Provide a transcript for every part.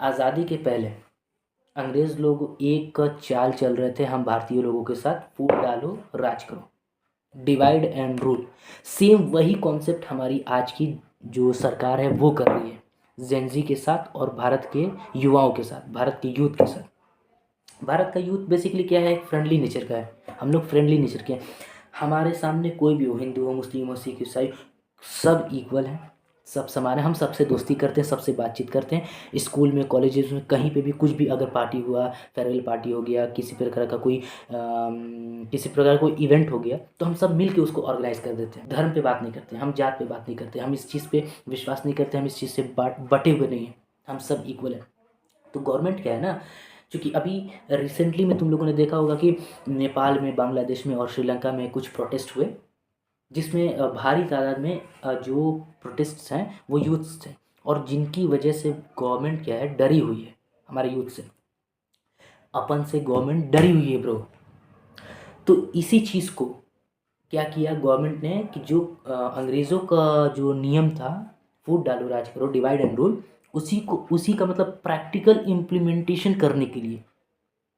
आज़ादी के पहले अंग्रेज़ लोग एक चाल चल रहे थे हम भारतीय लोगों के साथ, फूट डालो राज करो, डिवाइड एंड रूल। सेम वही कॉन्सेप्ट हमारी आज की जो सरकार है वो कर रही है जेनजी के साथ और भारत के युवाओं के साथ, भारत के यूथ के साथ। भारत का यूथ बेसिकली क्या है, फ्रेंडली नेचर का है। हम लोग फ्रेंडली नेचर के हैं। हमारे सामने कोई भी हो, हिंदू हो, मुस्लिम हो, सिख, ईसाई, सब इक्वल हैं, सब समान है। हम सबसे दोस्ती करते हैं, सबसे बातचीत करते हैं। स्कूल में, कॉलेजेस में, कहीं पे भी कुछ भी अगर पार्टी हुआ, फेयरवेल पार्टी हो गया, किसी प्रकार का कोई किसी प्रकार का कोई इवेंट हो गया, तो हम सब मिल के उसको ऑर्गेनाइज कर देते हैं। धर्म पे बात नहीं करते, हम जात पे बात नहीं करते, हम इस चीज़ पे विश्वास नहीं करते, हम इस चीज़ से बटे हुए नहीं हैं, हम सब इक्वल हैं। तो गवर्नमेंट क्या है ना, क्योंकि अभी रिसेंटली में तुम लोगों ने देखा होगा कि नेपाल में, बांग्लादेश में और श्रीलंका में कुछ प्रोटेस्ट हुए, जिसमें भारी तादाद में जो प्रोटेस्ट्स हैं वो यूथ्स थे, और जिनकी वजह से गवर्नमेंट क्या है, डरी हुई है हमारे यूथ से। अपन से गवर्नमेंट डरी हुई है ब्रो। तो इसी चीज़ को क्या किया गवर्नमेंट ने कि जो अंग्रेज़ों का जो नियम था, फूट डालो राज करो, डिवाइड एंड रूल, उसी का मतलब प्रैक्टिकल इम्प्लीमेंटेशन करने के लिए,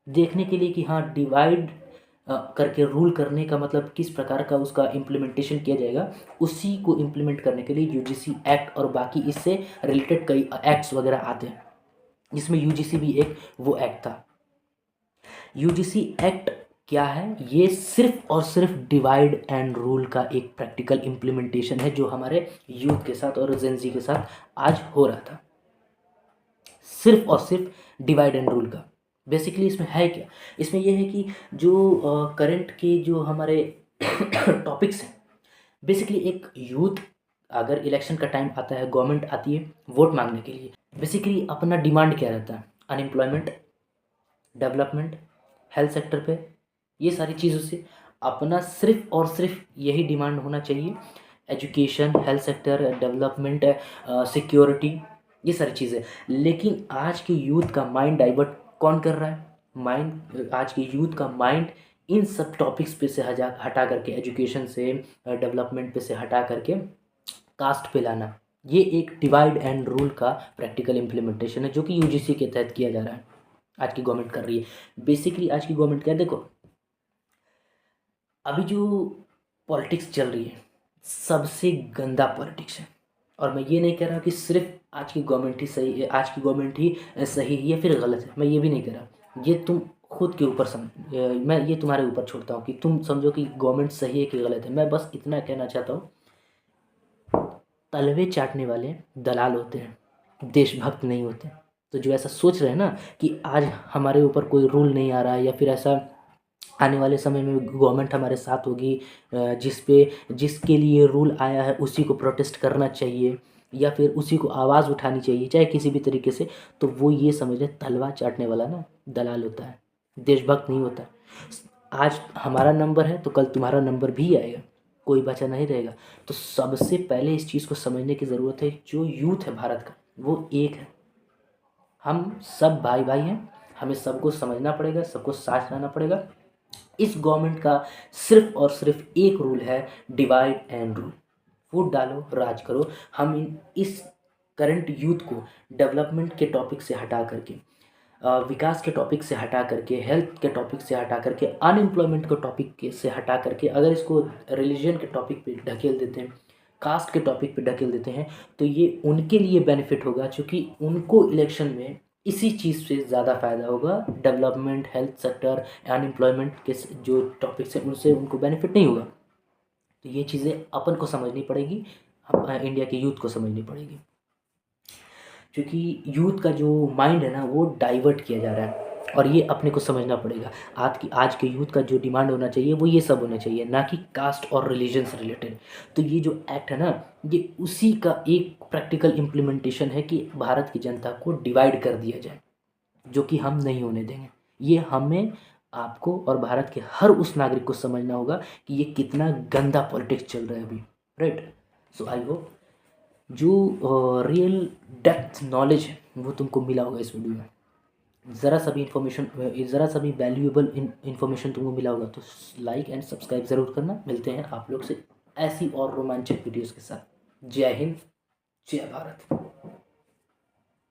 देखने के लिए कि हाँ डिवाइड करके रूल करने का मतलब किस प्रकार का उसका इम्प्लीमेंटेशन किया जाएगा, उसी को इम्प्लीमेंट करने के लिए यूजीसी एक्ट और बाकी इससे रिलेटेड कई एक्ट्स वगैरह आते हैं, जिसमें यूजीसी भी एक वो एक्ट था। यूजीसी एक्ट क्या है, ये सिर्फ और सिर्फ डिवाइड एंड रूल का एक प्रैक्टिकल इम्प्लीमेंटेशन है जो हमारे यूथ के साथ और जेनजी के साथ आज हो रहा था। सिर्फ और सिर्फ डिवाइड एंड रूल का। बेसिकली इसमें है क्या, इसमें यह है कि जो करंट के जो हमारे टॉपिक्स हैं, बेसिकली एक यूथ अगर इलेक्शन का टाइम आता है, गवर्नमेंट आती है वोट मांगने के लिए, बेसिकली अपना डिमांड क्या रहता है, अनएम्प्लॉयमेंट, डेवलपमेंट, हेल्थ सेक्टर पे, ये सारी चीज़ों से अपना सिर्फ और सिर्फ यही डिमांड होना चाहिए। Education, health sector, development, security, ये सारी चीज़ें। लेकिन आज के यूथ का माइंड डाइवर्ट कौन कर रहा है, आज के यूथ का माइंड इन सब टॉपिक्स पे से हटा करके, एजुकेशन से, डेवलपमेंट पे से हटा करके कास्ट पे लाना, ये एक डिवाइड एंड रूल का प्रैक्टिकल इम्प्लीमेंटेशन है जो कि यूजीसी के तहत किया जा रहा है, आज की गवर्नमेंट कर रही है। बेसिकली आज की गवर्नमेंट क्या है, देखो अभी जो पॉलिटिक्स चल रही है सबसे गंदा पॉलिटिक्स है। और मैं ये नहीं कह रहा कि सिर्फ आज की गवर्नमेंट ही सही है, आज की गवर्नमेंट ही सही है या फिर गलत है, मैं ये भी नहीं कह रहा। ये तुम खुद के ऊपर मैं ये तुम्हारे ऊपर छोड़ता हूँ कि तुम समझो कि गवर्नमेंट सही है कि गलत है। मैं बस इतना कहना चाहता हूँ, तलवे चाटने वाले दलाल होते हैं, देशभक्त नहीं होते। तो जो ऐसा सोच रहे हैं ना कि आज हमारे ऊपर कोई रूल नहीं आ रहा है या फिर ऐसा आने वाले समय में गवर्नमेंट हमारे साथ होगी, जिसके लिए रूल आया है उसी को प्रोटेस्ट करना चाहिए या फिर उसी को आवाज़ उठानी चाहिए, चाहे किसी भी तरीके से, तो वो ये समझ ले तलवार चाटने वाला ना दलाल होता है, देशभक्त नहीं होता। आज हमारा नंबर है तो कल तुम्हारा नंबर भी आएगा, कोई बचा नहीं रहेगा। तो सबसे पहले इस चीज़ को समझने की ज़रूरत है, जो यूथ है भारत का वो एक है, हम सब भाई भाई हैं, हमें सबको समझना पड़ेगा, सबको साथ रहना पड़ेगा। इस गवर्नमेंट का सिर्फ और सिर्फ एक रूल है, डिवाइड एंड रूल, वोट डालो राज करो। हम इस करंट यूथ को डेवलपमेंट के टॉपिक से हटा करके, विकास के टॉपिक से हटा करके, हेल्थ के टॉपिक से हटा करके, अनएम्प्लॉयमेंट के टॉपिक से हटा करके अगर इसको रिलीजन के टॉपिक पे ढकेल देते हैं, कास्ट के टॉपिक पे ढकेल देते हैं, तो ये उनके लिए बेनिफिट होगा, क्योंकि उनको इलेक्शन में इसी चीज़ से ज़्यादा फ़ायदा होगा। डेवलपमेंट, हेल्थ सेक्टर, अनएम्प्लॉयमेंट के जो टॉपिक्स हैं उनसे उनको बेनिफिट नहीं होगा। तो ये चीज़ें अपन को समझनी पड़ेगी, हम इंडिया के यूथ को समझनी पड़ेगी, क्योंकि यूथ का जो माइंड है ना वो डाइवर्ट किया जा रहा है, और ये अपने को समझना पड़ेगा। आज के यूथ का जो डिमांड होना चाहिए वो ये सब होना चाहिए, ना कि कास्ट और रिलीजन से रिलेटेड। तो ये जो एक्ट है ना, ये उसी का एक प्रैक्टिकल इम्प्लीमेंटेशन है कि भारत की जनता को डिवाइड कर दिया जाए, जो कि हम नहीं होने देंगे। ये हमें, आपको और भारत के हर उस नागरिक को समझना होगा कि ये कितना गंदा पॉलिटिक्स चल रहा है अभी, राइट। सो आई होप जो रियल डेप्थ नॉलेज है वो तुमको मिला होगा इस वीडियो में। ज़रा सा भी इन्फॉर्मेशन, ज़रा सा भी वैल्यूएबल इन्फॉर्मेशन तुमको मिला होगा तो लाइक एंड सब्सक्राइब ज़रूर करना। मिलते हैं आप लोग से ऐसी और रोमांचक वीडियोज़ के साथ। जय हिंद, जय भारत।